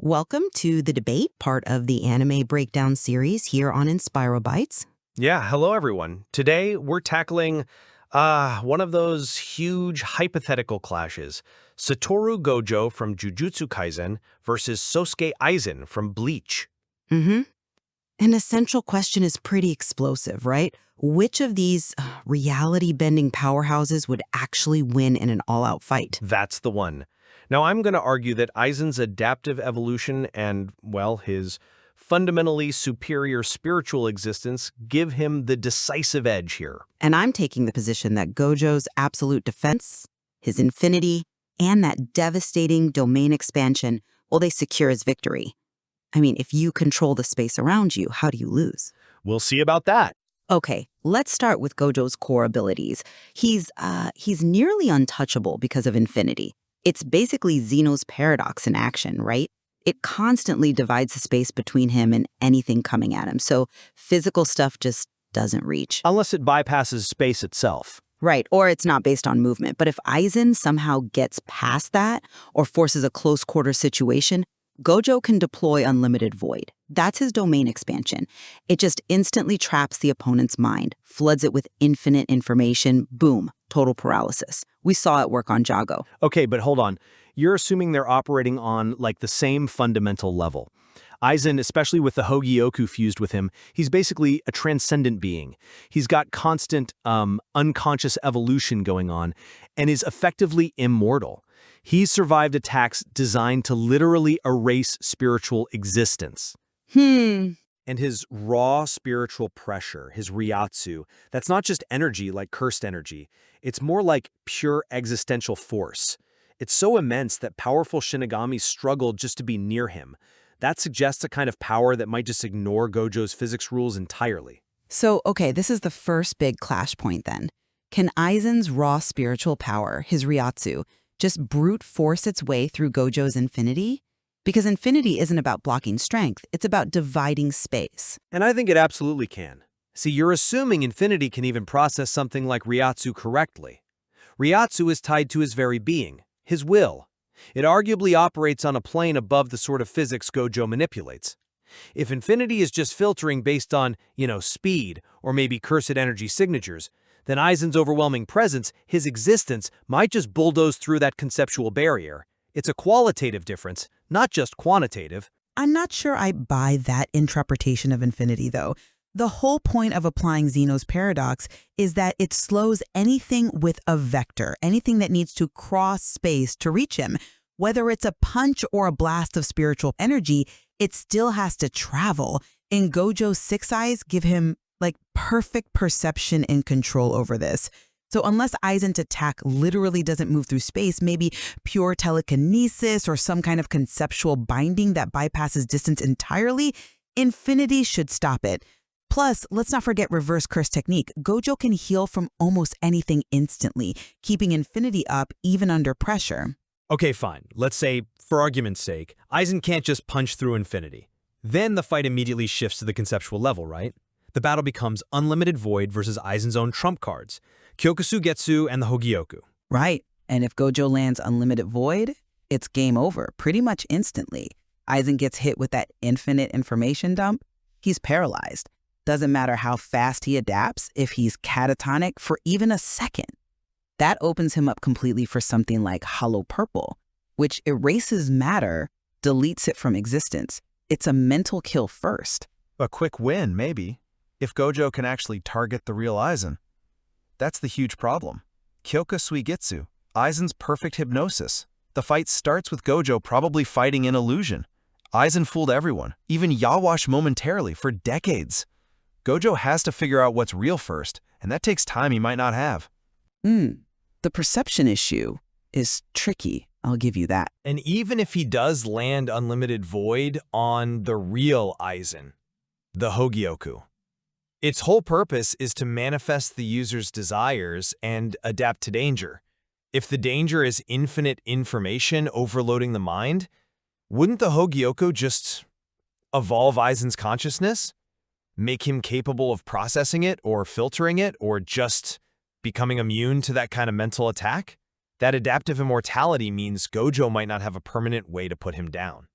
Welcome to the debate part of the anime breakdown series here on Inspirobytes. Yeah, hello everyone. Today we're tackling one of those huge hypothetical clashes. Satoru Gojo from Jujutsu Kaisen versus Sosuke Aizen from Bleach. An essential question is pretty explosive, right? Which of these reality-bending powerhouses would actually win in an all-out fight? That's the one. Now I'm going to argue that Aizen's adaptive evolution and, well, his fundamentally superior spiritual existence give him the decisive edge here. And I'm taking the position that Gojo's absolute defense, his infinity, and that devastating domain expansion, well, they secure his victory. I mean, if you control the space around you, how do you lose? We'll see about that. Okay, let's start with Gojo's core abilities. He's nearly untouchable because of infinity. It's basically Zeno's paradox in action, right? It constantly divides the space between him and anything coming at him, so physical stuff just doesn't reach. Unless it bypasses space itself. Right, or it's not based on movement. But if Aizen somehow gets past that or forces a close-quarter situation, Gojo can deploy Unlimited Void. That's his domain expansion. It just instantly traps the opponent's mind, floods it with infinite information, boom, total paralysis. We saw it work on Jago. Okay, but hold on. You're assuming they're operating on, like, the same fundamental level. Aizen, especially with the Hogyoku fused with him, he's basically a transcendent being. He's got constant, unconscious evolution going on and is effectively immortal. He's survived attacks designed to literally erase spiritual existence. And his raw spiritual pressure, his Reiatsu, that's not just energy like cursed energy. It's more like pure existential force. It's so immense that powerful Shinigamis struggle just to be near him. That suggests a kind of power that might just ignore Gojo's physics rules entirely. So, okay, this is the first big clash point then. Can Aizen's raw spiritual power, his Reiatsu, just brute force its way through Gojo's infinity? Because infinity isn't about blocking strength, it's about dividing space. And I think it absolutely can. See, you're assuming infinity can even process something like Reiatsu correctly. Reiatsu is tied to his very being, his will. It arguably operates on a plane above the sort of physics Gojo manipulates. If infinity is just filtering based on, speed, or maybe cursed energy signatures, then Aizen's overwhelming presence, his existence, might just bulldoze through that conceptual barrier. It's a qualitative difference, not just quantitative. I'm not sure I buy that interpretation of infinity, though. The whole point of applying Zeno's paradox is that it slows anything with a vector, anything that needs to cross space to reach him. Whether it's a punch or a blast of spiritual energy, it still has to travel. And Gojo's six eyes give him perfect perception and control over this. So unless Aizen's attack literally doesn't move through space, maybe pure telekinesis or some kind of conceptual binding that bypasses distance entirely, infinity should stop it. Plus, let's not forget reverse curse technique. Gojo can heal from almost anything instantly, keeping infinity up even under pressure. Okay, fine. Let's say, for argument's sake, Aizen can't just punch through infinity. Then the fight immediately shifts to the conceptual level, right? The battle becomes Unlimited Void versus Aizen's own trump cards, Kyoka Suigetsu and the Hogyoku. Right. And if Gojo lands Unlimited Void, it's game over pretty much instantly. Aizen gets hit with that infinite information dump, he's paralyzed. Doesn't matter how fast he adapts if he's catatonic for even a second. That opens him up completely for something like Hollow Purple, which erases matter, deletes it from existence. It's a mental kill first. A quick win, maybe, if Gojo can actually target the real Aizen. That's the huge problem. Kyoka Suigetsu, Aizen's perfect hypnosis. The fight starts with Gojo probably fighting an illusion. Aizen fooled everyone, even Yawash momentarily, for decades. Gojo has to figure out what's real first, and that takes time he might not have. The perception issue is tricky, I'll give you that. And even if he does land Unlimited Void on the real Aizen, the Hogyoku, its whole purpose is to manifest the user's desires and adapt to danger. If the danger is infinite information overloading the mind, wouldn't the Hogyoku just evolve Aizen's consciousness? Make him capable of processing it or filtering it or just becoming immune to that kind of mental attack? That adaptive immortality means Gojo might not have a permanent way to put him down.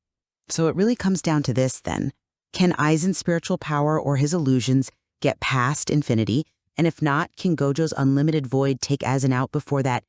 So it really comes down to this then. Can Aizen's spiritual power or his illusions get past infinity? And if not, can Gojo's unlimited void take Aizen out before that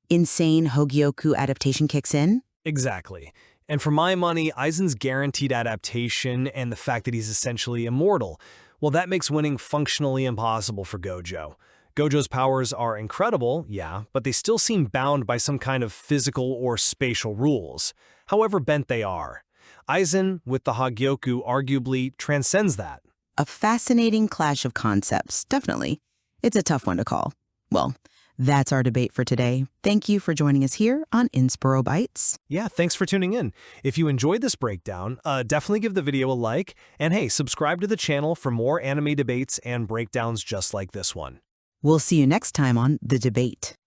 insane Hogyoku adaptation kicks in? Exactly. And for my money, Aizen's guaranteed adaptation and the fact that he's essentially immortal, well, that makes winning functionally impossible for Gojo. Gojo's powers are incredible, yeah, but they still seem bound by some kind of physical or spatial rules, however bent they are. Aizen, with the Hogyoku, arguably transcends that. A fascinating clash of concepts, definitely. It's a tough one to call. Well, that's our debate for today. Thank you for joining us here on Inspiro Bites. Yeah, thanks for tuning in. If you enjoyed this breakdown, definitely give the video a like, and hey, subscribe to the channel for more anime debates and breakdowns just like this one. We'll see you next time on The Debate.